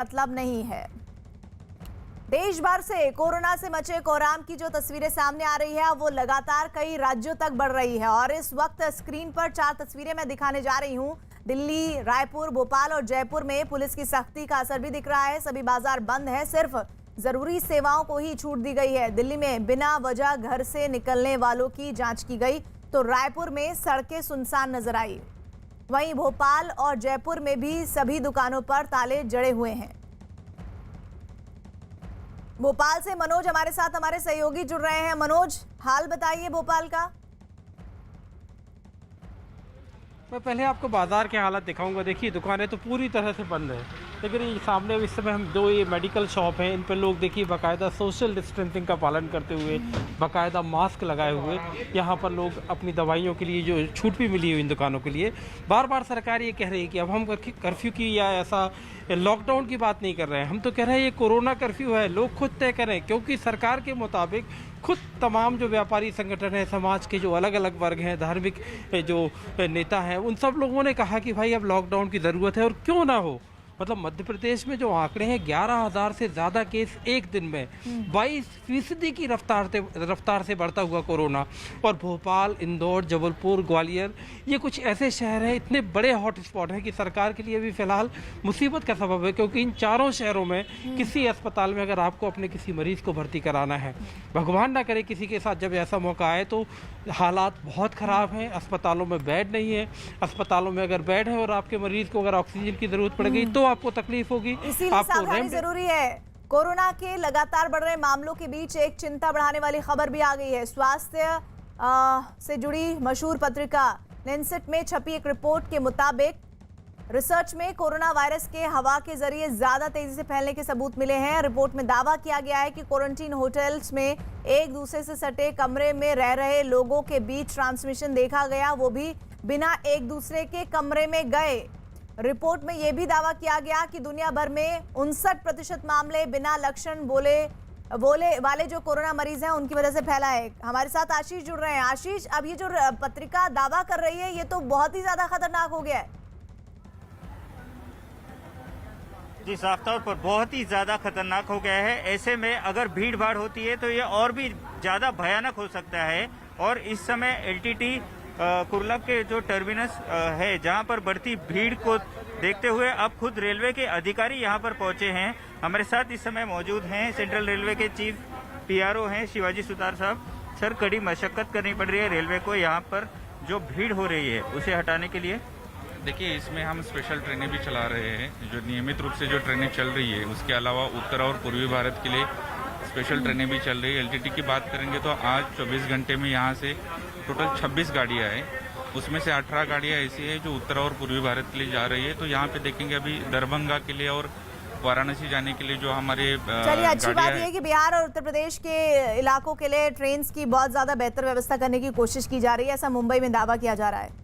मतलब नहीं है। देश भर से कोरोना से मचे कोहराम की जो तस्वीरें सामने आ रही है वो लगातार कई राज्यों तक बढ़ रही है और इस वक्त स्क्रीन पर 4 तस्वीरें मैं दिखाने जा रही हूं। दिल्ली, रायपुर, भोपाल और जयपुर में पुलिस की सख्ती का असर भी दिख रहा है। सभी बाजार बंद है, सिर्फ जरूरी सेवाओं को ही छूट दी गई है। दिल्ली में बिना वजह घर से निकलने वालों की जांच की गई तो रायपुर में सड़कें सुनसान नजर आई। वहीं भोपाल और जयपुर में भी सभी दुकानों पर ताले जड़े हुए हैं। भोपाल से मनोज हमारे साथ हमारे सहयोगी जुड़ रहे हैं। मनोज, हाल बताइए भोपाल का। मैं पहले आपको बाजार के हालत दिखाऊंगा। देखिए, दुकानें तो पूरी तरह से बंद है, लेकिन ये सामने इस समय हम ये मेडिकल शॉप हैं, इन पर लोग देखिए बाकायदा सोशल डिस्टेंसिंग का पालन करते हुए, बाकायदा मास्क लगाए हुए यहाँ पर लोग अपनी दवाइयों के लिए जो छूट भी मिली हुई इन दुकानों के लिए। बार बार सरकार ये कह रही है कि अब हम कर्फ्यू की या ऐसा लॉकडाउन की बात नहीं कर रहे हैं, हम तो कह रहे हैं ये कोरोना कर्फ्यू है, लोग खुद तय करें। क्योंकि सरकार के मुताबिक खुद तमाम जो व्यापारी संगठन है, समाज के जो अलग अलग वर्ग हैं, धार्मिक जो नेता हैं, उन सब लोगों ने कहा कि भाई अब लॉकडाउन की ज़रूरत है। और क्यों ना हो, मतलब मध्य प्रदेश में जो आंकड़े हैं 11,000 से ज़्यादा केस एक दिन में, 22% की रफ्तार से बढ़ता हुआ कोरोना। और भोपाल, इंदौर, जबलपुर, ग्वालियर, ये कुछ ऐसे शहर हैं, इतने बड़े हॉटस्पॉट हैं कि सरकार के लिए भी फिलहाल मुसीबत का सबब है। क्योंकि इन चारों शहरों में किसी अस्पताल में अगर आपको अपने किसी मरीज़ को भर्ती कराना है, भगवान ना करे किसी के साथ जब ऐसा मौका आए, तो हालात बहुत ख़राब हैं। अस्पतालों में बेड नहीं है, अस्पतालों में अगर बेड है और आपके मरीज़ को अगर ऑक्सीजन की ज़रूरत पड़ गई तो आपको तकलीफ होगी। इसीलिए सावधानी जरूरी है। कोरोना के लगातार बढ़ रहे मामलों के बीच एक चिंता बढ़ाने वाली खबर भी आ गई है। स्वास्थ्य से जुड़ी मशहूर पत्रिका लैंसेट में छपी एक रिपोर्ट के मुताबिक रिसर्च में कोरोना वायरस के हवा के जरिए ज्यादा तेजी से फैलने के सबूत मिले हैं। रिपोर्ट में दावा किया गया है कि क्वारंटीन होटल्स में एक दूसरे से सटे कमरे में रह रहे लोगों के बीच ट्रांसमिशन देखा गया, वो भी बिना एक दूसरे के कमरे में गए। रिपोर्ट में यह भी दावा किया गया कि दुनिया भर में 59% मामले बिना लक्षण बोले वाले जो कोरोना मरीज हैं उनकी वजह से फैला है। हमारे साथ आशीष जुड़ रहे हैं। आशीष, अब ये जो पत्रिका दावा कर रही है ये तो बहुत ही ज्यादा खतरनाक हो गया है। जी, साफ तौर पर बहुत ही ज्यादा खतरनाक हो गया है। ऐसे में अगर भीड़ भाड़ होती है तो ये और भी ज्यादा भयानक हो सकता है। और इस समय एलटीटी कुर्ला के जो टर्मिनस है, जहां पर बढ़ती भीड़ को देखते हुए अब खुद रेलवे के अधिकारी यहां पर पहुंचे हैं। हमारे साथ इस समय मौजूद हैं सेंट्रल रेलवे के चीफ पीआरओ हैं शिवाजी सुतार साहब। सर, कड़ी मशक्कत करनी पड़ रही है रेलवे को यहाँ पर जो भीड़ हो रही है उसे हटाने के लिए। देखिए, इसमें हम स्पेशल ट्रेनें भी चला रहे हैं, जो नियमित रूप से जो ट्रेनें चल रही है उसके अलावा उत्तर और पूर्वी भारत के लिए स्पेशल ट्रेनें भी चल रही है। एलटीटी की बात करेंगे तो आज 24 घंटे में यहाँ से टोटल 26 गाड़ियाँ हैं, उसमें से 18 गाड़ियाँ ऐसी है जो उत्तर और पूर्वी भारत के लिए जा रही है। तो यहाँ पे देखेंगे अभी दरभंगा के लिए और वाराणसी जाने के लिए जो हमारे चलिए, अच्छी बात यह है कि बिहार और उत्तर प्रदेश के इलाकों के लिए ट्रेन की बहुत ज्यादा बेहतर व्यवस्था करने की कोशिश की जा रही है, ऐसा मुंबई में दावा किया जा रहा है।